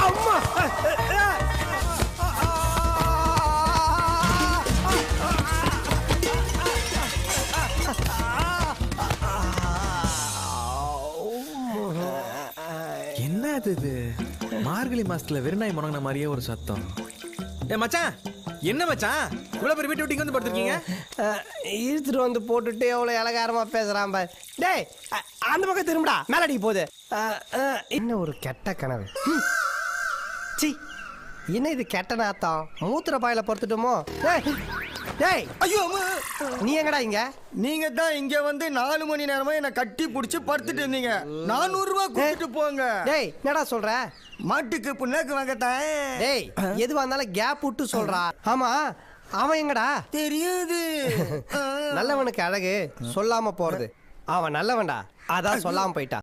அம்மா என்னது இது? மார்கழி மாசத்துல வெறுநாய் முறங்கின மாதிரியே ஒரு சத்தம். ஏ மச்சான், என்ன மச்சான் இவ்வளவு பெரிய வீட்டு விட்டு வந்து படுத்துருக்கீங்க? இழுத்துட்டு வந்து போட்டுட்டு எவ்வளவு இலகாரமா பேசுறான் பாரு. டேய் அந்த பக்கம் திரும்படா, மேலடிக்கு போகுது. என்ன ஒரு கெட்ட கனவு. சி, என்ன இது கெட்ட நாத்தம்? மூத்திர பாயில பொறுத்துட்டோமோ? டேய் ஐயோ, நீ எங்கடா இங்க? நீங்க தான் இங்க வந்து 4 மணி நேரமா என்ன கட்டி புடிச்சு படுத்துட்டு இருந்தீங்க. 400 ரூபாய் கொடுத்துட்டு போங்க. டேய் என்னடா சொல்ற? மாட்டுக்கு புண்ணாக்கு வாங்கத்தான். டேய் எதுவா இருந்தாலும் கேப் விட்டு சொல்றா. ஆமா அவன் எங்கடா? தெரியாது. நல்லவனுக்கு அழகு சொல்லாம போறது. அவன் நல்லவன்டா, அதான் சொல்லாம போயிட்டான்.